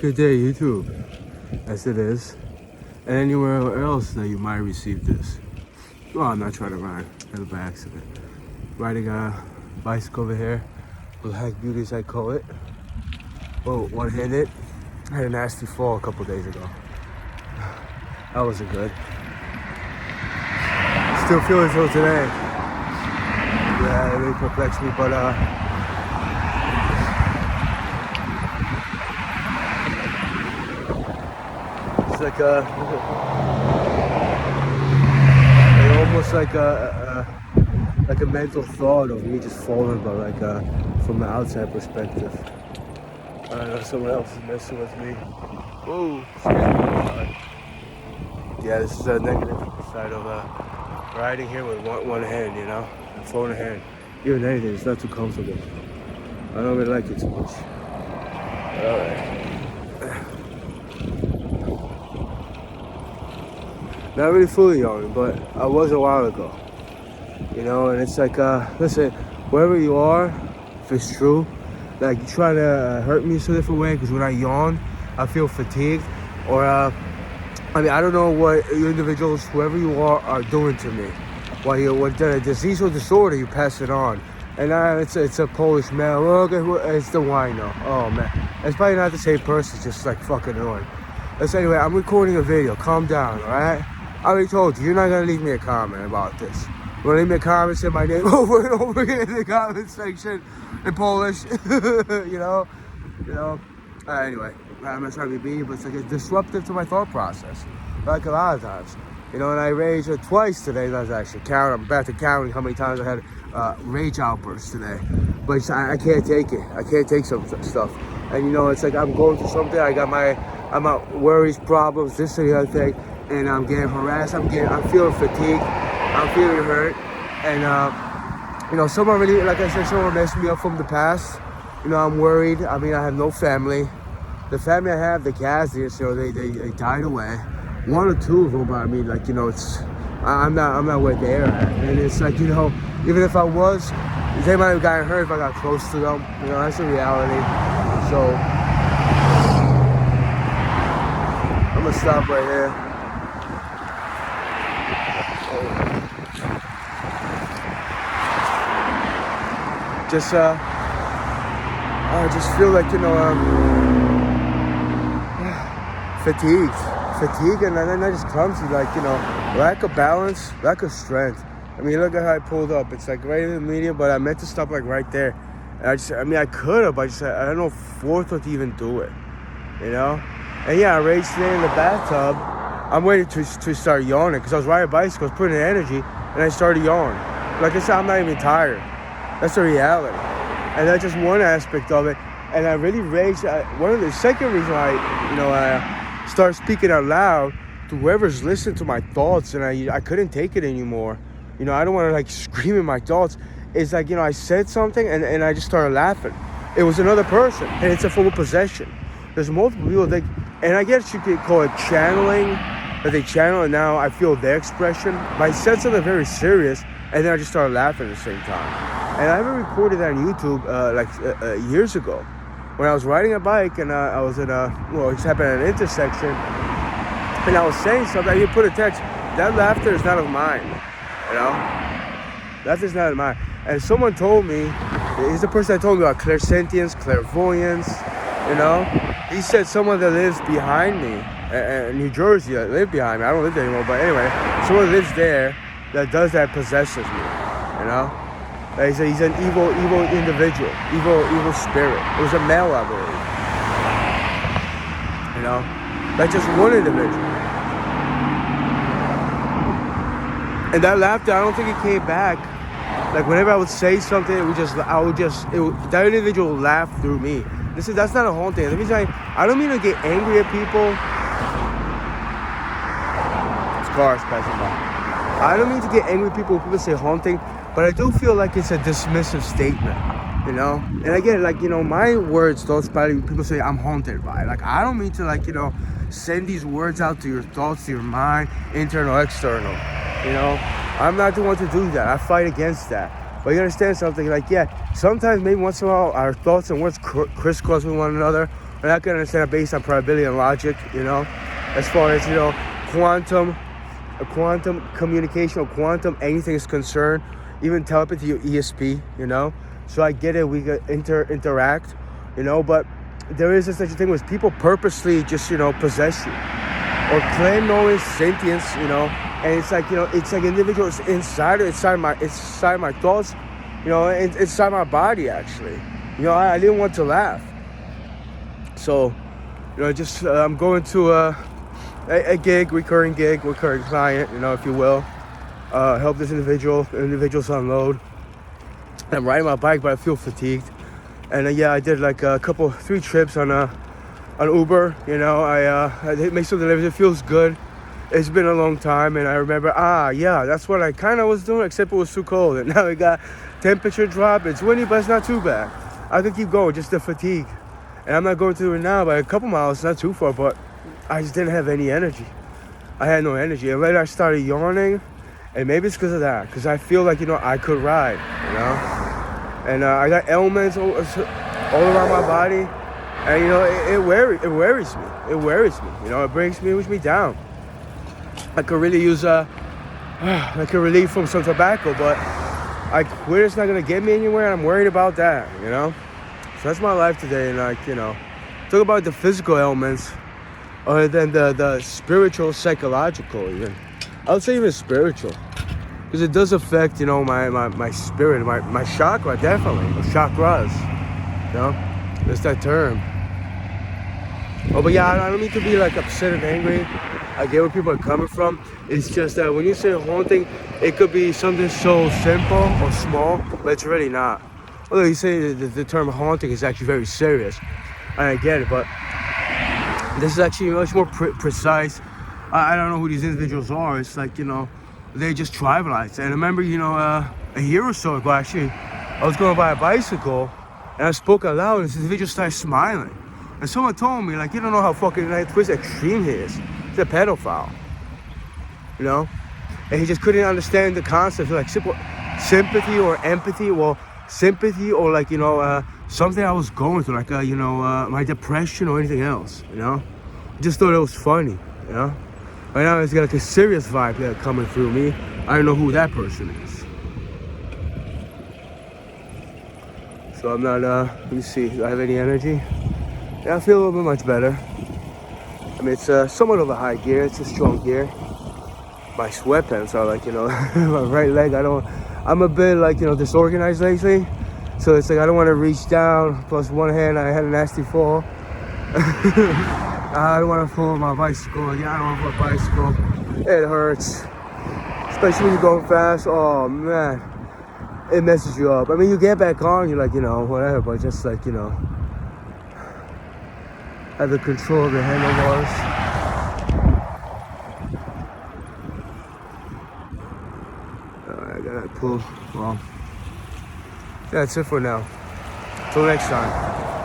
Good day, YouTube, as it is, and anywhere else that you might receive this. Well, I'm not trying to rhyme, kind of by accident. Riding a bicycle over here, with Hack Beauty as I call it. Oh, one-handed. I had a nasty fall a couple days ago. That wasn't good. Still feeling so today. Yeah, it really perplexed me, but it's like almost like a mental thought of me just falling, but like from the outside perspective. I don't know, someone else is messing with me. Whoa, yeah, this is a negative side of riding here with one hand, you know, phone in hand. Even anything, it's not too comfortable. I don't really like it too much. All right. Not really fully yawning, but I was a while ago. You know, and it's like, listen, wherever you are, if it's true, like you try to hurt me some different way, because when I yawn, I feel fatigued, or I mean, I don't know what you individuals, whoever you are doing to me. While you're with the disease or disorder, you pass it on. And it's a Polish male. Look, it's the wino. Oh man, it's probably not the same person. It's just like fucking annoying. Let's anyway. I'm recording a video. Calm down, all right? I already told you, you're not gonna leave me a comment about this. You're gonna leave me a comment, say my name over and over again in the comment section in Polish. you know. Anyway, I'm not trying to be mean, but it's like it's disruptive to my thought process, like a lot of times. You know, and I raged twice today. That's actually count. I'm back to counting how many times I had rage outbursts today. But I can't take it. I can't take some stuff. And you know, it's like I'm going through something. I'm out worries, problems, this and the other thing, and I'm getting harassed. I'm feeling fatigued. I'm feeling hurt, and you know, someone really, like I said, someone messed me up from the past. You know, I'm worried. I mean, I have no family. The family I have, the Kazdis, you know, they died away. One or two of them, but I mean, like, you know, I'm not where they're at, and it's like, you know, even if I was, they might have gotten hurt if I got close to them. You know, that's the reality. So I'm gonna stop right here. I just feel like, you know, fatigued, and then I just clumsy, like, you know, lack of balance, lack of strength. I mean, look at how I pulled up. It's like right in the median, but I meant to stop like right there. And I could have, but I don't know, forethought to even do it, you know? And yeah, I raged today in the bathtub. I'm waiting to start yawning, because I was riding a bicycle, I was putting in energy, and I started yawning. Like I said, I'm not even tired. That's the reality. And that's just one aspect of it. And I really raged. The second reason I started speaking out loud to whoever's listening to my thoughts, and I couldn't take it anymore. You know, I don't want to like scream in my thoughts. It's like, you know, I said something and I just started laughing. It was another person, and it's a form of possession. There's multiple people and I guess you could call it channeling, that they channel, and now I feel their expression. But I said something very serious, and then I just started laughing at the same time. And I haven't recorded that on YouTube years ago. When I was riding a bike, and I was it just happened at an intersection, and I was saying something, I didn't put a text. That laughter is not of mine, you know? Laughter is not of mine. And someone told me, he's the person that told me about clairsentience, clairvoyance, you know? He said someone that lives behind me, in New Jersey, that lived behind me. I don't live there anymore, but anyway, someone lives there that does that, possesses me, you know? He's an evil individual, evil spirit. It was a male, I believe. You know, that's just one individual. And that laughter, I don't think it came back. Like whenever I would say something, that individual would laugh through me. That's not a haunting. That means I don't mean to get angry at people. This car is passing by. I don't mean to get angry at people when people say haunting. But I do feel like it's a dismissive statement, you know? And I get it, like, you know, my words, thoughts, probably people say I'm haunted by. Like, I don't mean to, like, you know, send these words out to your thoughts, to your mind, internal, external, you know? I'm not the one to do that. I fight against that. But you understand something, like, yeah, sometimes maybe once in a while our thoughts and words crisscross with one another, and I can understand it based on probability and logic, you know, as far as, you know, quantum communication or quantum anything is concerned, even telepathy or ESP, you know. So I get it, we could interact, you know, but there is such a thing as people purposely just, you know, possess you or claim knowing sentience, you know, and it's like, you know, it's like individuals inside my thoughts, you know, inside my body actually. You know, I didn't want to laugh. So, you know, just I'm going to a gig, recurring client, you know, if you will, help this individuals unload. I'm riding my bike, but I feel fatigued. And yeah, I did like 3 trips on Uber. You know, I make some deliveries. It feels good. It's been a long time, and I remember, yeah, that's what I kind of was doing, except it was too cold. And now we got temperature drop. It's windy, but it's not too bad. I could keep going, just the fatigue. And I'm not going to do it now by a couple miles, not too far, but I just didn't have any energy. I had no energy. And later I started yawning, and maybe it's because of that, because I feel like, you know, I could ride, you know. And I got ailments all around my body, and you know, it worries me. It worries me. You know, it brings me down. I could really use like a relief from some tobacco, but I quit. It's not gonna get me anywhere. I'm worried about that. You know, so that's my life today. And like, you know, talk about the physical ailments, other than the spiritual, psychological. Even I would say even spiritual. Because it does affect, you know, my spirit, my chakra, definitely. Or chakras, you know? That's that term. Oh, but yeah, I don't mean to be like upset and angry. I get where people are coming from. It's just that when you say haunting, it could be something so simple or small, but it's really not. Although you say the term haunting is actually very serious. And I get it, but this is actually much more precise. I don't know who these individuals are. It's like, you know, they just tribalized. And I remember, you know, a year or so ago, actually, I was going by a bicycle, and I spoke out loud, and this individual started smiling. And someone told me, like, you don't know how fucking extreme he is. He's a pedophile, you know? And he just couldn't understand the concept of, like, sympathy or empathy. Well, sympathy or, like, you know, something I was going through, like, you know, my depression or anything else, you know? I just thought it was funny, you know? Right now, it's got like a serious vibe there coming through me. I don't know who that person is. So I'm not, let me see, do I have any energy? Yeah, I feel a little bit much better. I mean, it's somewhat of a high gear, it's a strong gear. My sweatpants are like, you know, my right leg, I'm a bit like, you know, disorganized lately. So it's like, I don't want to reach down, plus one hand, I had a nasty fall. I don't want to pull my bicycle. Yeah, I don't want to pull a bicycle. It hurts. Especially when you're going fast. Oh, man. It messes you up. I mean, you get back on, you're like, you know, whatever. But just like, you know, have the control of the handlebars. I gotta pull. Well, that's it for now. Till next time.